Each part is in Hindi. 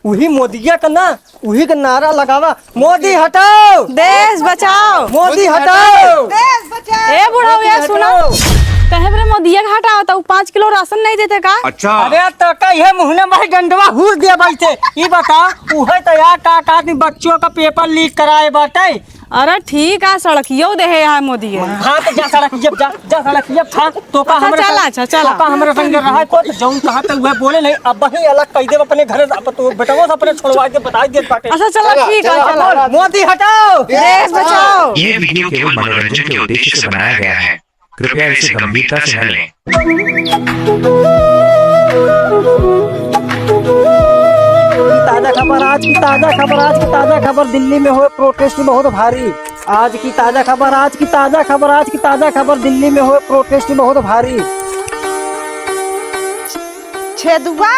वही मोदिया का ना, वही का नारा लगावा, मोदी हटाओ देश बचाओ, मोदी हटाओ देश बचाओ। ए बुढ़ाऊ यार सुनो, कहे बरे मोदिया का हटाओ तो 5 किलो राशन नहीं देते का? अच्छा अरे तो का ये मुहने में डंडवा हुर दिया बैठे। ये बता उहे तो यार का बच्चों का पेपर लीक कराए बाटे। अरे ठीक है, सड़कियों दे है यहाँ मोदी है। हाँ तो जा सड़क जा सड़क था तो का अच्छा, चला, अच्छा, चला। तो का हमारे संग रहा को जौन कहा तक वह बोले नहीं, अब वही अलग कह दे अपने घर तो बेटवा से अपने छोड़वा के बता दे बाटे। अच्छा चलो ठीक है, चलो। मोदी हटाओ देश बचाओ। ये वीडियो केवल मनोरंजन के उद्देश्य से बनाया गया है, कृपया इसे गंभीरता से न लें। ताजा खबर, आज की ताजा खबर, आज की ताजा खबर, दिल्ली में हुए प्रोटेस्ट बहुत भारी। आज की ताजा खबर, आज की ताजा खबर, आज की ताजा खबर, दिल्ली में हुए प्रोटेस्ट बहुत भारी। छेदुआ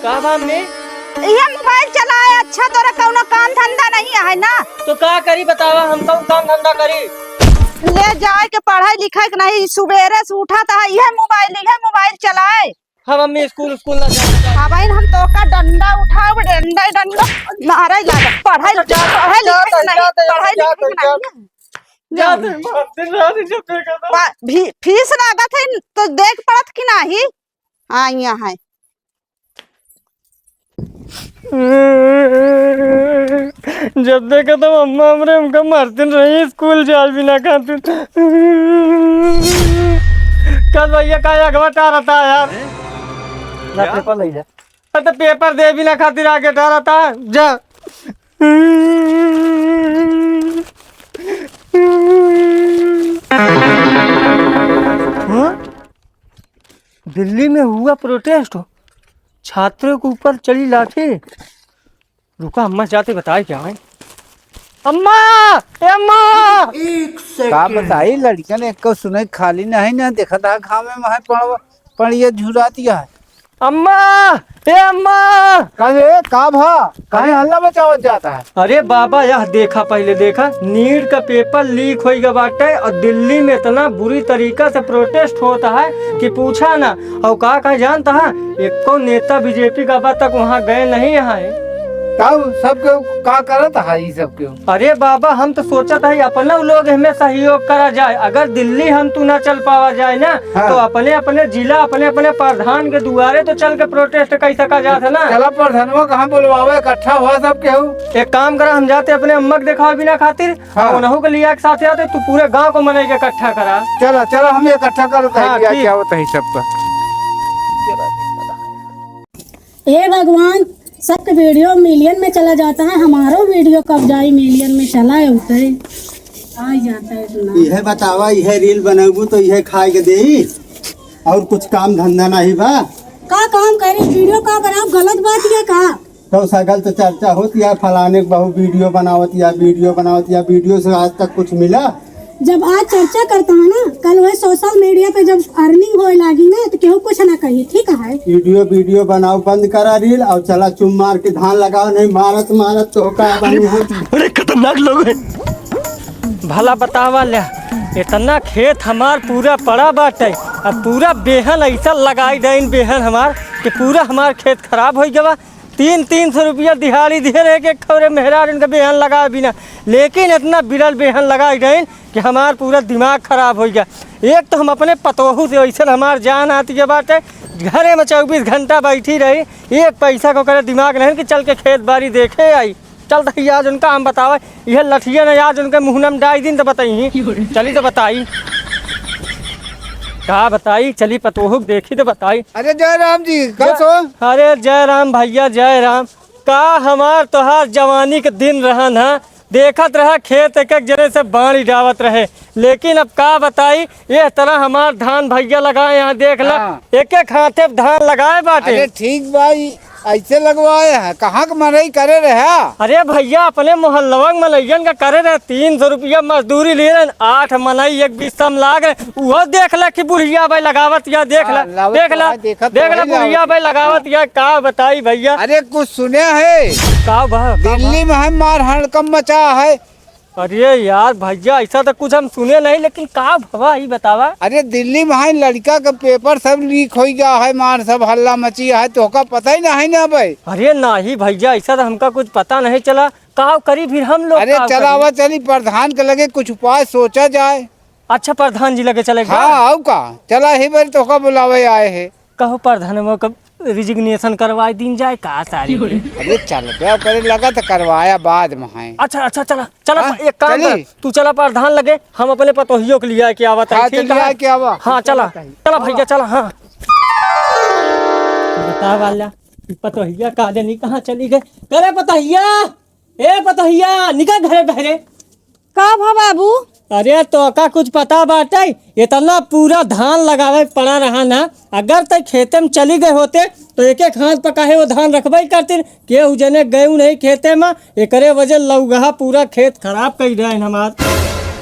का हमने ये मोबाइल चलाए, अच्छा तोरा कौनो काम धंधा नहीं है ना? तो का करी बतावा, हम तो काम धंधा करी ले जाए के पढ़ाई लिखाई के नहीं, सुबेरे से उठा था यह मोबाइल चलाए। हम मम्मी स्कूल ना जाते। हाँ भाई हम तो का डंडा उठाओ, डंडा मारे जाता, पढ़ाई लिखाई नहीं। फीस लागत है तो देख पड़त कि नहीं? हाँ यहाँ है। जब देखा तो अम्मा हमरे हमका मारते रही, स्कूल जाल भी ना खाते। कल भैया का अगवा टारा था यार, ना पेपर ले जा तो पेपर दे भी ना खातिर आगे टारा था जा। हाँ? दिल्ली में हुआ प्रोटेस्ट, छात्रों के ऊपर चली लाठी। रुका अम्मा जाते बताए क्या है। अम्मा ए अम्मा का बताई लड़कियन एक को सुने खाली नहीं ना देखा था घाम में महा पढ़िए झुरा दिया है। अम्मा ए अम्मा कहे का भा कहे हल्ला मचावत जाता है। अरे बाबा यह देखा, पहले देखा नीट का पेपर लीक हो गया बाटे और दिल्ली में इतना बुरी तरीका से प्रोटेस्ट होता है कि पूछा ना। और का जानता है, एक को नेता बीजेपी का अब तक वहाँ गए नहीं है। तब सबके का करत है ये सब क्यों? अरे बाबा हम तो सोचा था अपना लोग हमें सहयोग करा जाए। अगर दिल्ली हम तू ना चल पावा जाए ना, हाँ। तो अपने अपने जिला अपने अपने प्रधान के दुआरे तो चल के प्रोटेस्ट कर सका जाता ना। चला प्रधानवा कहाँ बुलवावे, इकट्ठा हुआ सब केहू। एक काम करा, हम जाते अपने अम्मा के दिखावे बिना खातिर, हाँ। उन्हों के लिया एक साथ आते, तू पूरे गांव को मनाई के इकट्ठा करा। चला चला हम इकट्ठा करते हाँ, हैं, ठीक। क्या होता है सबका। हे भगवान, सबके वीडियो मिलियन में चला जाता है, हमारा वीडियो कब जाए मिलियन में चला उतरे आ जाता है सुना। यह बतावा, यह रील बनाबू तो यह खाए के दे, और कुछ काम धंधा नहीं बा। का काम करे, वीडियो का बनाओ, गलत बात है का? तो सगल तो चर्चा होती है, फलाने बहु वीडियो बनावत या वीडियो से आज तक कुछ मिला? जब आज चर्चा करता है ना, कल वह सोशल मीडिया पे जब अर्निंग होए लगी ना तो केहू कुछ ना कही, ठीक है? वीडियो बनाओ, बंद करा रील और चला चुम मार के धान लगाओ, नहीं मारत तो का बनी होती। अरे खतरनाक लोग हैं। भला बतावा ले, इतना खेत हमार पूरा पड़ा बाटे और पूरा बेहन ऐसा लगाई डाइन बेहन हमार कि पूरा हमार खेत खराब हो गया। 300 रुपया दिहाड़ी दे रहे के खौरे मेहरार इनका बेहन लगा बिना, लेकिन इतना बिरल बेहन लगाई डाइन कि हमार पूरा दिमाग खराब हो गया। एक तो हम अपने पतोहू से ऐसा हमार जान आती है बाटे, घरे में 24 घंटा बैठी रही, एक पैसा को करे दिमाग नहीं कि चल के खेत बाड़ी देखे आई। चल तो आज उनका हम बतावा, यह लठिया ने आज उनके मुँह में डाई दिन तो बताई, चली तो बताई क्या बताई, चली पतोहू देखी तो बताई। अरे जय राम जी, कैसो? अरे जय राम भैया जय राम। का हमार तोहार जवानी के दिन रहन है, देखत रहा खेत एक एक जने से बाढ़ डावत रहे, लेकिन अब का बताई ये तरह हमार धान भैया लगाए, यहाँ देख ला हाँ। एक एक हाथे धान लगाए बाटे। अरे ठीक भाई, ऐसे लगवाए है, कहाँ का मनई करे रहे? अरे भैया अपने मोहल्लवा में मनैयन का करे रहे, 300 रुपया मजदूरी ले रहे, 8 मनई एक बिस्तम लाग रहे। वो देख ला कि बुढ़िया भाई लगावत या देख ला हाँ, देख ला देखत देख ला वही बुढ़िया भाई लगावत या का बताई भैया। अरे कुछ सुने है का दिल्ली में है मारहाड़ कम मचा है, अरे यार भैया ऐसा तो कुछ हम सुने नहीं, लेकिन का भवा ही बतावा। अरे दिल्ली में है लड़का का पेपर सब लीक हो गया है, मार सब हल्ला मची है, तो का पता ही नहीं ना भाई। अरे नहीं भैया ऐसा तो हमका कुछ पता नहीं चला, का करी फिर हम लोग। अरे चलावा चली प्रधान के लगे कुछ उपाय सोचा जाए। अच्छा प्रधान जी लगे चले। हाँ आओ का चला ही बार तो का बुलावे आए है। कहो प्रधान कब रिजिग्नेशन करवाई दिन जाए का सारी। अरे चल गया करे लगा तो करवाया बाद में है। अच्छा अच्छा चला चला हाँ, एक काम कर, तू चला प्रधान लगे, हम अपने पतोहियों के लिए आए क्या आवत है। हाँ, ठीक है क्या आवा। हाँ चला चला भैया चला। हाँ बता वाला पतोहिया काले नहीं कहाँ चली गए। करे पतोहिया, ए पतोहिया निकल घरे बहरे। का भा बाबू? अरे तो का कुछ पता बाटे, इतना पूरा धान लगावे पड़ा रहा ना, अगर तक खेते में चली गए होते तो एक एक हाथ पकाहे वो धान रखबे ही करते। केहू जने गए नहीं खेते में, एकरे वजह लौगहा पूरा खेत खराब कर रहे हमार।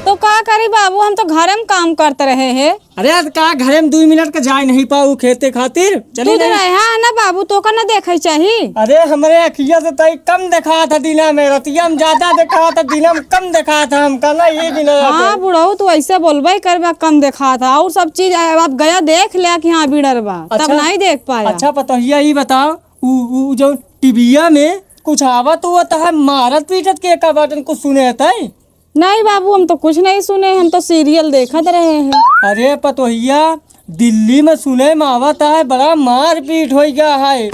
तो का करी बाबू, हम तो घर में काम करते रहे हैं। अरे का घरे में 2 मिनट का जाए नहीं पाऊ खेते खातिर। तू तो रहे है ना बाबू, तो का ना देखे चाहिए। अरे हमारे अखिया से तई कम देखा था दिना में, रतिया में ज्यादा देखा था, दिना में कम देखा था हमका ना ये दिन। हाँ बुढ़ऊ तू ऐसे बोलबे करबा कम देखा था, और सब चीज आप गया देख लिया कि हाँ बिड़र बा, तब नहीं देख पाया। अच्छा पतोहिया ही बताओ, उ जो टीविया में कुछ आवत हुआ था मारत पीटत के का बटन कुछ सुने था? नहीं बाबू हम तो कुछ नहीं सुने, हम तो सीरियल देखते रहे हैं। अरे पतोहिया दिल्ली में सुने में आवता है बड़ा मारपीट हो गया है।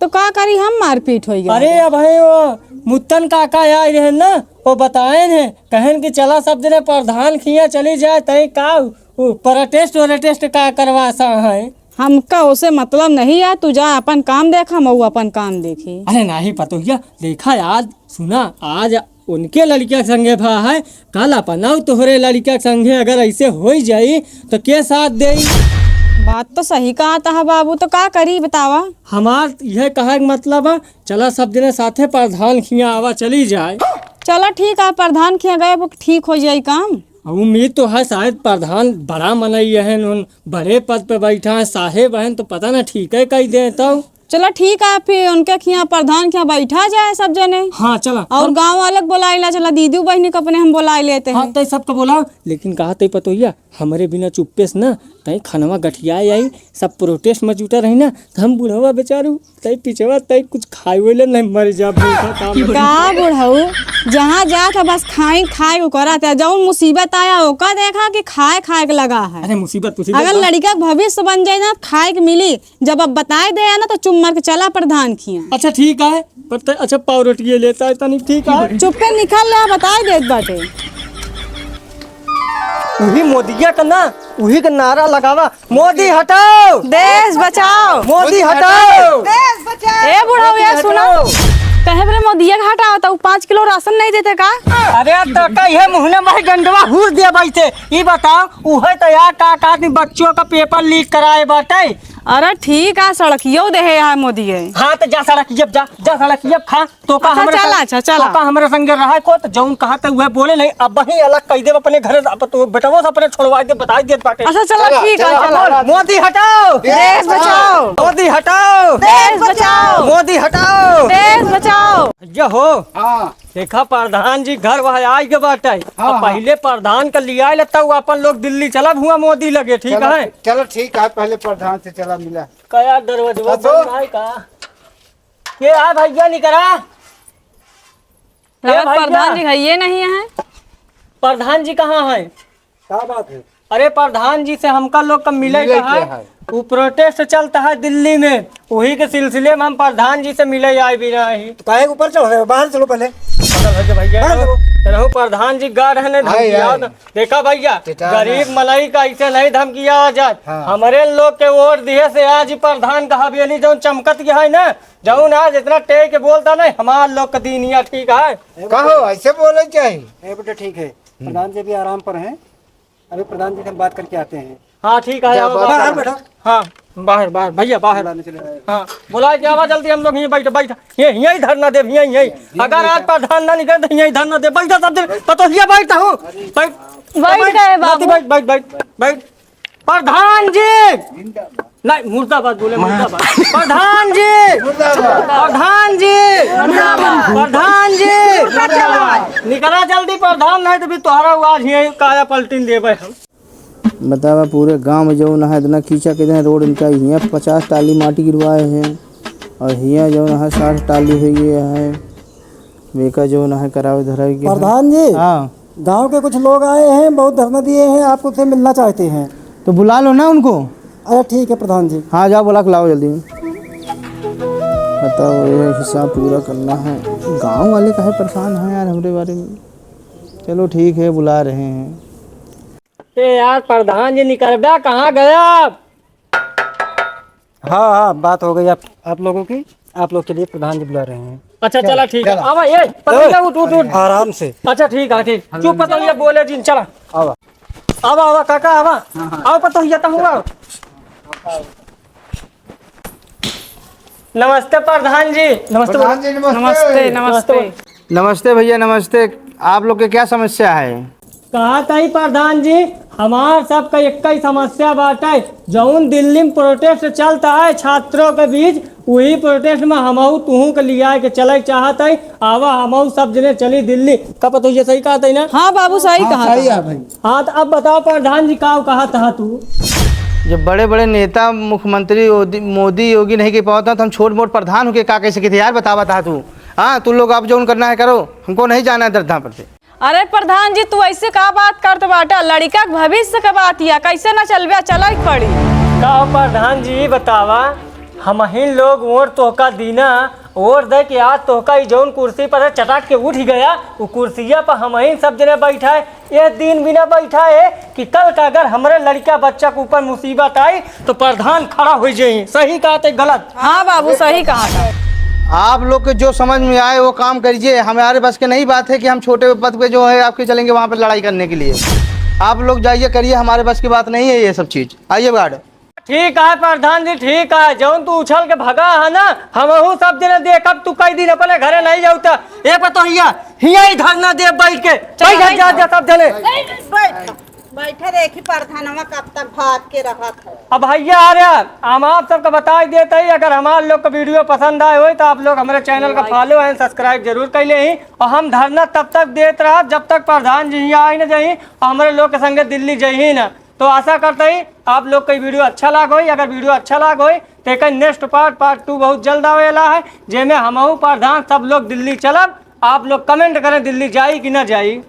तो का करी हम मारपीट हो गया। अरे अब है वो मुत्तन काका आए रहे ना, वो बताए हैं कहन कि चला सब दिन प्रधान खिया चली जाए तय का प्रोटेस्ट का करवासा है। हमका उसे मतलब नहीं है, तू जा अपन काम देखा, मैं अपन काम देखी। अरे नहीं पतोहिया देखा आज सुना, आज उनके लड़किया के संगे भा है, कल अपना तोहरे लड़किया के संगे अगर ऐसे हो जाई तो के साथ दे। बात तो सही कहा था बाबू, तो का करी बतावा। हमार यह कहे के मतलब है चला सब दिन साथे प्रधान खिया आवा चली जाए। चलो ठीक है, प्रधान खिया गए वो ठीक हो जाये काम। उम्मीद तो है शायद प्रधान बड़ा मनई है, उन बड़े पद पे बैठा है साहेब है, तो पता ना ठीक है कही दे तो। चलो ठीक है, फिर उनके खिया प्रधान खिया बैठा जाए सब जने। हाँ चला, और गांव वाले बुलाइला, चला दीदी बहनी को अपने हम बुला लेते हैं। हाँ तय सबको बोला, लेकिन कहा तय पतोहिया हमारे बिना चुप्पे से ना तय खानवा गठिया आई, सब प्रोटेस्ट में जुटा रही ना, तो हम बुढ़वा बेचारू तय पिछवा तय कुछ खाए हुए नहीं मर जा। का बुढ़ऊ जहाँ जा था बस खाए खाए करा था, जब मुसीबत आया ओका देखा कि खाए खाए के लगा है। अरे मुसीबत अगर लड़का भविष्य बन जाए ना खाए के मिली, जब अब बताए दे ना तो चुम मार के चला प्रधान खिया। अच्छा ठीक है, पर अच्छा पाव रोटी लेता है तनी ठीक है। चुप्पे निकल रहा बताए देत बाटे। वही मोदिया का ना, वही का नारा लगावा, मोदी हटाओ देश बचाओ, मोदी हटाओ देश बचाओ। ए बुढ़ाऊ यार सुनो, कहे बरे मोदिया का हटाओ तो 5 किलो राशन नहीं देते का? अरे तो का ये मुहने में गंडवा हुर दिया बैठे, ये बताओ उहे तो यार का बच्चों का पेपर लीक कराए बाटे। अरे ठीक है, सड़कियों दे है यार मोदी है। हाँ तो जा सड़क जा सड़क खा तो का अच्छा, चला, अच्छा, चला। तो का हमारे संगे रहा को तो जौन कहा तो वह बोले नहीं, अब वही अलग कह दे अपने घर, अब तो बेटवो से अपने छोड़वा दे बता दे बाटे। अच्छा चलो ठीक है, चलो। मोदी हटाओ देश बचाओ, मोदी हटाओ देश बचाओ, मोदी हटाओ देश बचाओ। भैया हो हाँ देखा प्रधान जी घर वह आई के बाटे, हाँ। पहले प्रधान का लिया लेता हुआ अपन लोग दिल्ली चला हुआ मोदी लगे ठीक है। चलो ठीक है, पहले प्रधान से चला मिला। कया दरवाजा हाँ तो? बंद है का के आ भैया निकरा। ए भैया, प्रधान जी है ये नहीं है। प्रधान जी कहाँ है? क्या बात है? अरे प्रधान जी से हमका लोग का मिले मिले कहा क्या है, है? वो प्रोटेस्ट चलता है दिल्ली में, वही के सिलसिले में हम प्रधान जी से मिले आए भी नहीं। तो काहे ऊपर चढ़ बाहर चलो पहले। भैया रहो प्रधान जी गा रहे धमकिया, देखा भैया गरीब मलाई का ऐसे नहीं धमकिया जाए। हमारे लोग के वोट दिए से आज ही प्रधान का हवेली जो चमकत गया है ना, जो आज इतना टेक के बोलता नहीं हमारे लोग का दीनिया ठीक है। कहो ऐसे बोले चाहिए। बेटा ठीक है, प्रधान जी भी आराम पर हैं, अभी प्रधान जी से हम बात करके आते हैं। हाँ ठीक है, बाहर बैठो। हाँ बाहर बाहर भैया बाहर। हाँ बुलाए क्या आवाज जल्दी, हम लोग यहीं बैठ ये यहीं धरना दे, यहीं अगर आज प्रधान ना निकले तो यहीं धरना दे, बैठा सब दिन तो बैठता हूँ बैठ गए बाबू। बैठ प्रधान जी नहीं मुर्दाबाद बोले, मुर्दाबाद प्रधान जी, प्रधान जी, प्रधान जी निकला जल्दी प्रधान, नहीं तो भी तोहरा आज ही काया पलटिन देवे हम। बतावा पूरे गांव में जो है इतना कीचा कितना रोड इनका यहाँ 50 टाली माटी गिरवाए हैं और यहाँ जो है 60 टाली हुई है बेका जो है करावे धरावे की। प्रधान जी, हाँ गांव के कुछ लोग आए हैं, बहुत धरना दिए हैं, आपको से मिलना चाहते हैं। तो बुला लो ना उनको। अच्छा ठीक है प्रधान जी। हाँ जाओ बुला के लाओ जल्दी। बताओ ये हिसाब पूरा करना है। गांव वाले काहे परेशान हैं यार हमारे बारे में। चलो ठीक है बुला रहे हैं। ए यार प्रधान जी निकलबा कहाँ गया? हाँ हाँ, बात हो गई आप लोगों की। आप लोग के लिए प्रधान जी बुला रहे हैं। अच्छा चला ठीक है। आवा ये पतंगिया उठ उठ उठ। आराम से। अच्छा ठीक है ठीक। चुप पतंगिया बोले जी चला। आवा आवा आवा काका आवा। आओ पतंगिया तुम हुआ। नमस्ते प्रधान जी। नमस्ते प्रधान जी नमस्ते नमस्ते। नमस्ते भैया नमस्ते। आप लोग के क्या समस्या है? कहा था प्रधान जी, हमार सबका एक ही समस्या बाटे। जौन दिल्ली में प्रोटेस्ट चलता है छात्रों के बीच, वही प्रोटेस्ट में हमहू तुहू के लिया के चले चाहत है। आवा हमहू सब जने चली दिल्ली। कब तो ये सही कहा था ना? हाँ बाबू सही कहा सही है भाई। हाँ तो अब बताओ प्रधान जी का कहा था तू? जब बड़े बड़े नेता मुख्यमंत्री मोदी योगी नहीं के पाता तो हम छोट मोट प्रधान होके का कैसे कहते यार बता तू। हाँ तुम लोग आप जो करना है करो, हमको नहीं जाना है दरधा पर से। अरे प्रधान जी तू ऐसे का बात करते बाटा? लड़का के भविष्य का बात या कैसे न चलबे चल पड़ी। का प्रधान जी बतावा, हम ही लोग वोट तोहका दीना वोट दे के आज तोहका जौन कुर्सी पर चटाट के उठ गया, वो कुर्सिया पर हम ही सब जने बैठा है। ये दिन बिना बैठा है कि कल का अगर हमारे लड़का बच्चा के ऊपर मुसीबत आई तो प्रधान खड़ा हो जाए। सही कहा थे गलत? हाँ बाबू सही कहा था। आप लोग के जो समझ में आए वो काम करिए। हमारे बस के नहीं बात है कि हम छोटे पद पे जो है आपके चलेंगे वहाँ पर लड़ाई करने के लिए। आप लोग जाइए करिए, हमारे बस की बात नहीं है ये सब चीज़। आइए गार्ड। ठीक है प्रधान जी ठीक है। जौन तू उछल के भगा है ना, हम सब जने देखब तू कई दिन अपने घरे नहीं जाऊता। ये पता हिया ही धरना दे बैठ के जा सब जने बैठे देखी प्रधानवा कब तक भाग के रहा था। अब भैया आ रहा हम आप सबको बता ही देते ही, अगर हमारे लोग का वीडियो पसंद आए हो तो आप लोग हमारे चैनल का फॉलो एंड सब्सक्राइब जरूर कर ले ही। और हम धरना तब तक देते रहा जब तक प्रधान जी यहाँ आई ना जाही और हमारे लोग के संगे दिल्ली जाही ना। तो आशा करते ही आप लोग का वीडियो अच्छा लग हो। अगर वीडियो अच्छा लग हो तो नेक्स्ट पार्ट 2 बहुत जल्द आवेला है, जिसमें हमहू प्रधान सब लोग दिल्ली चलब। आप लोग कमेंट करें दिल्ली जाई कि ना जाई।